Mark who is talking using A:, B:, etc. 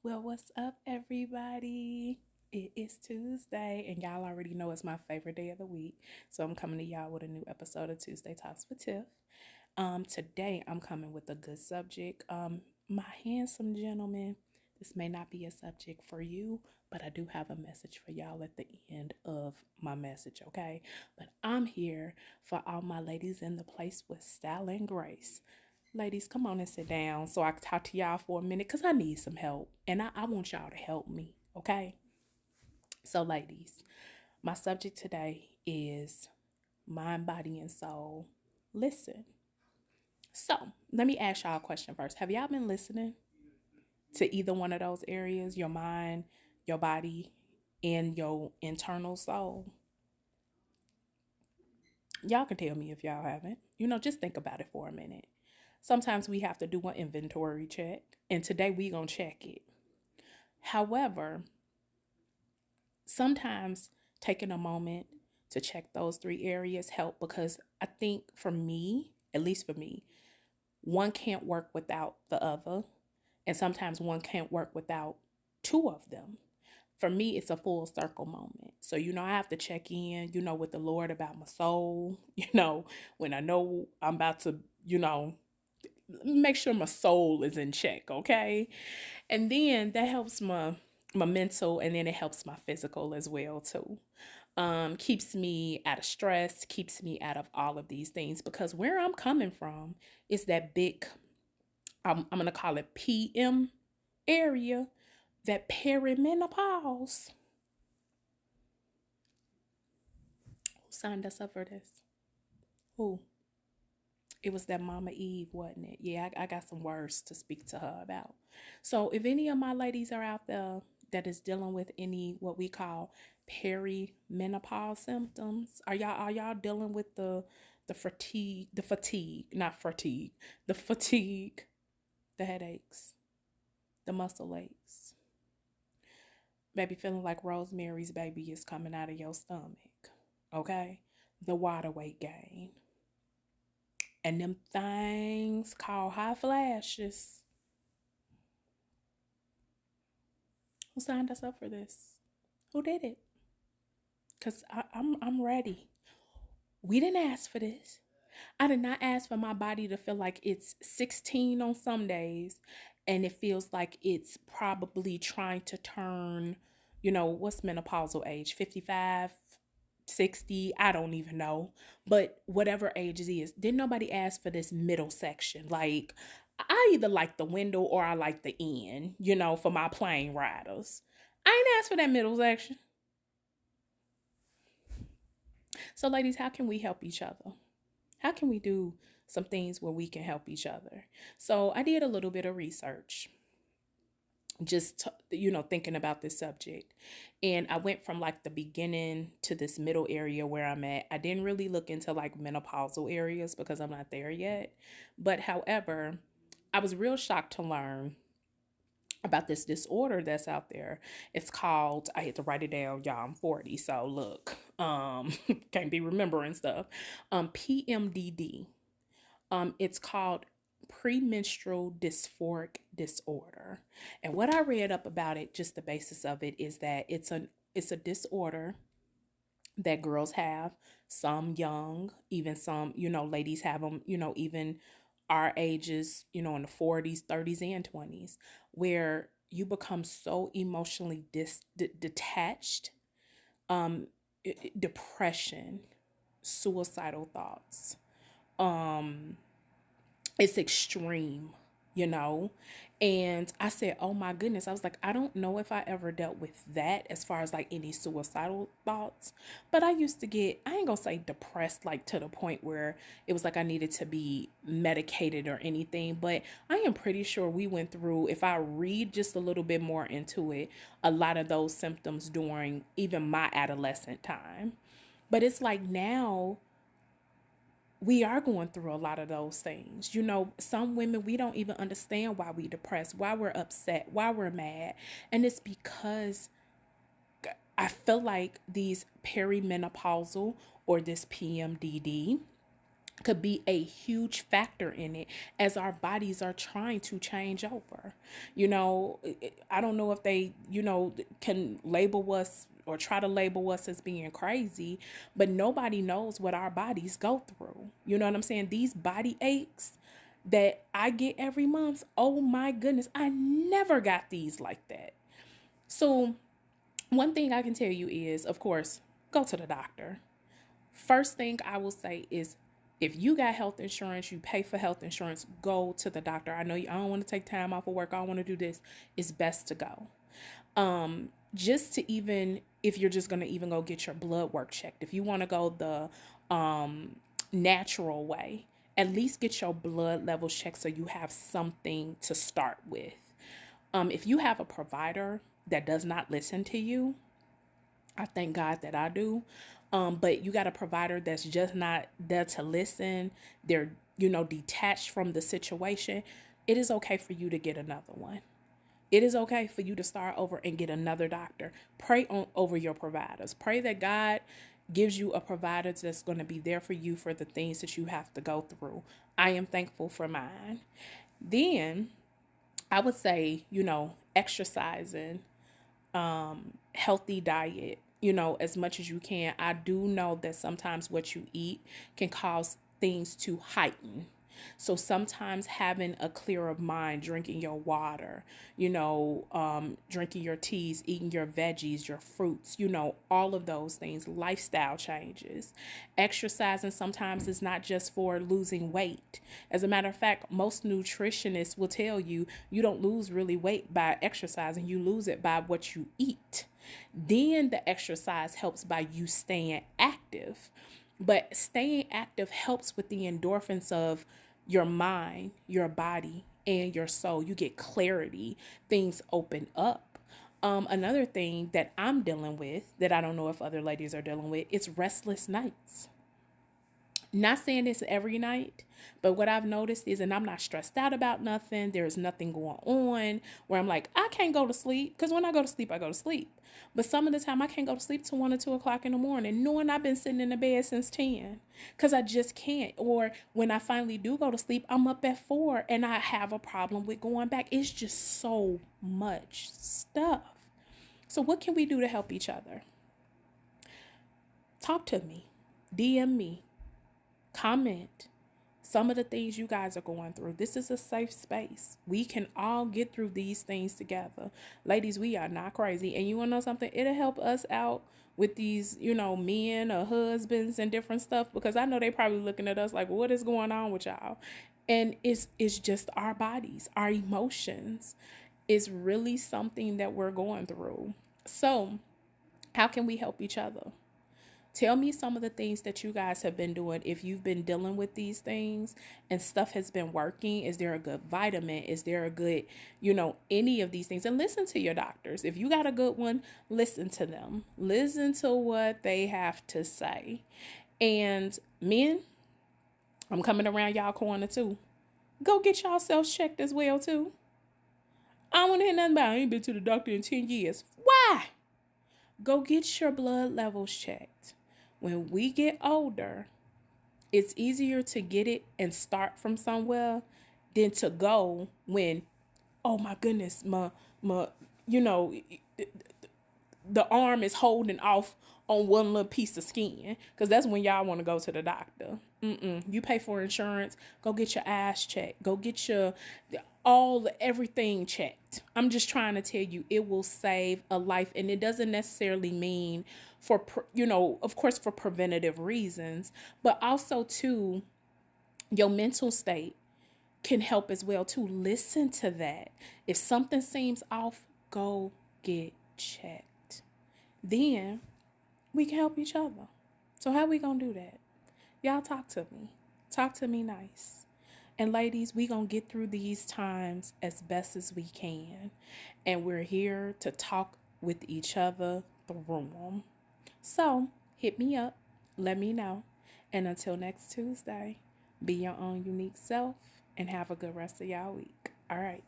A: Well, what's up, everybody? It is Tuesday, and y'all already know it's my favorite day of the week. So I'm coming to y'all with a new episode of Tuesday Talks with Tiff. Today I'm coming with a good subject. My handsome gentleman, this may not be a subject for you, but I do have a message for y'all at the end of my message, okay? But I'm here for all my ladies in the place with style and grace. Ladies, come on and sit down so I can talk to y'all for a minute because I need some help and I want y'all to help me, okay? So, ladies, my subject today is mind, body, and soul. Listen. So, let me ask y'all a question first. Have y'all been listening to either one of those areas, your mind, your body, and your internal soul? Y'all can tell me if y'all haven't. Just think about it for a minute. Sometimes we have to do an inventory check, and today we going to check it. However, sometimes taking a moment to check those three areas help because I think for me, at least for me, one can't work without the other, and sometimes one can't work without two of them. For me, it's a full circle moment. So, I have to check in, with the Lord about my soul, when I know I'm about to, make sure my soul is in check, okay? And then that helps my mental, and then it helps my physical as well too. Keeps me out of stress, keeps me out of all of these things because where I'm coming from is that big, I'm gonna call it PM area, that perimenopause. Who signed us up for this? Who? It was that Mama Eve, wasn't it? Yeah, I got some words to speak to her about. So if any of my ladies are out there that is dealing with any what we call perimenopause symptoms, are y'all dealing with the fatigue, the headaches, the muscle aches, maybe feeling like Rosemary's baby is coming out of your stomach, okay? The water weight gain, and them things called high flashes. Who signed us up for this? Who did it? Cause I'm ready. We didn't ask for this. I did not ask for my body to feel like it's 16 on some days, and it feels like it's probably trying to turn. What's menopausal age? 55, 60. I don't even know. But whatever age it is, didn't nobody ask for this middle section. Like, I either like the window or I like the end, for my plane riders. I ain't asked for that middle section. So, ladies, how can we help each other? How can we do some things where we can help each other? So, I did a little bit of research, just thinking about this subject, and I went from like the beginning to this middle area where I'm at. I didn't really look into like menopausal areas because I'm not there yet, but however, I was real shocked to learn about this disorder that's out there. It's called, I had to write it down, y'all, I'm 40, so look, can't be remembering stuff. PMDD. It's called premenstrual dysphoric disorder. And what I read up about it, just the basis of it, is that it's a disorder that girls have, some young, even some, ladies have them, even our ages, in the 40s, 30s, and 20s, where you become so emotionally detached, um, depression, suicidal thoughts. Um, it's extreme, you know? And I said, oh my goodness. I was like, I don't know if I ever dealt with that as far as like any suicidal thoughts. But I used to get, I ain't gonna say depressed, like to the point where it was like I needed to be medicated or anything. But I am pretty sure we went through, if I read just a little bit more into it, a lot of those symptoms during even my adolescent time. But it's like now we are going through a lot of those things. Some women, we don't even understand why we depressed, why we're upset, why we're mad. And it's because I feel like these perimenopausal or this PMDD, could be a huge factor in it as our bodies are trying to change over. I don't know if they, can label us or try to label us as being crazy, but nobody knows what our bodies go through. You know what I'm saying? These body aches that I get every month, oh my goodness, I never got these like that. So, one thing I can tell you is, of course, go to the doctor. First thing I will say is, if you got health insurance, you pay for health insurance, go to the doctor. I know I don't want to take time off of work. I don't want to do this. It's best to go. Just to even, if you're just going to even go get your blood work checked, if you want to go the natural way, at least get your blood levels checked so you have something to start with. If you have a provider that does not listen to you, I thank God that I do. But you got a provider that's just not there to listen. They're, detached from the situation. It is okay for you to get another one. It is okay for you to start over and get another doctor. Pray over your providers. Pray that God gives you a provider that's going to be there for you for the things that you have to go through. I am thankful for mine. Then I would say, exercising, healthy diet, as much as you can. I do know that sometimes what you eat can cause things to heighten. So sometimes having a clearer mind, drinking your water, drinking your teas, eating your veggies, your fruits, all of those things, lifestyle changes. Exercising sometimes is not just for losing weight. As a matter of fact, most nutritionists will tell you you don't lose really weight by exercising, you lose it by what you eat. Then the exercise helps by you staying active. But staying active helps with the endorphins of your mind, your body, and your soul. You get clarity, things open up. Another thing that I'm dealing with that I don't know if other ladies are dealing with, it's restless nights. Not saying this every night, but what I've noticed is, and I'm not stressed out about nothing, there's nothing going on where I'm like, I can't go to sleep, because when I go to sleep, I go to sleep. But some of the time I can't go to sleep till 1 or 2 o'clock in the morning, knowing I've been sitting in the bed since 10, because I just can't. Or when I finally do go to sleep, I'm up at 4 and I have a problem with going back. It's just so much stuff. So what can we do to help each other? Talk to me, DM me, comment some of the things you guys are going through. This is a safe space. We can all get through these things together. Ladies, we are not crazy. And you want to know something? It'll help us out with these, men or husbands and different stuff, because I know they probably looking at us like, what is going on with y'all? And it's just our bodies, our emotions is really something that we're going through. So how can we help each other? Tell me some of the things that you guys have been doing. If you've been dealing with these things and stuff has been working, is there a good vitamin? Is there a good, any of these things? And listen to your doctors. If you got a good one, listen to them. Listen to what they have to say. And men, I'm coming around y'all corner too. Go get yourselves checked as well too. I don't want to hear nothing about I ain't been to the doctor in 10 years. Why? Go get your blood levels checked. When we get older, it's easier to get it and start from somewhere than to go when, oh my goodness, my you know, the arm is holding off on one little piece of skin, because that's when y'all want to go to the doctor. You pay for insurance, go get your eyes checked, go get your everything checked. I'm just trying to tell you, it will save a life. And it doesn't necessarily mean for of course for preventative reasons, but also too, your mental state can help as well too. Listen to that. If something seems off, go get checked. Then we can help each other. So how we gonna do that? Y'all talk to me. Talk to me nice. And ladies, we gonna get through these times as best as we can. And we're here to talk with each other through them. So hit me up. Let me know. And until next Tuesday, be your own unique self and have a good rest of y'all week. All right.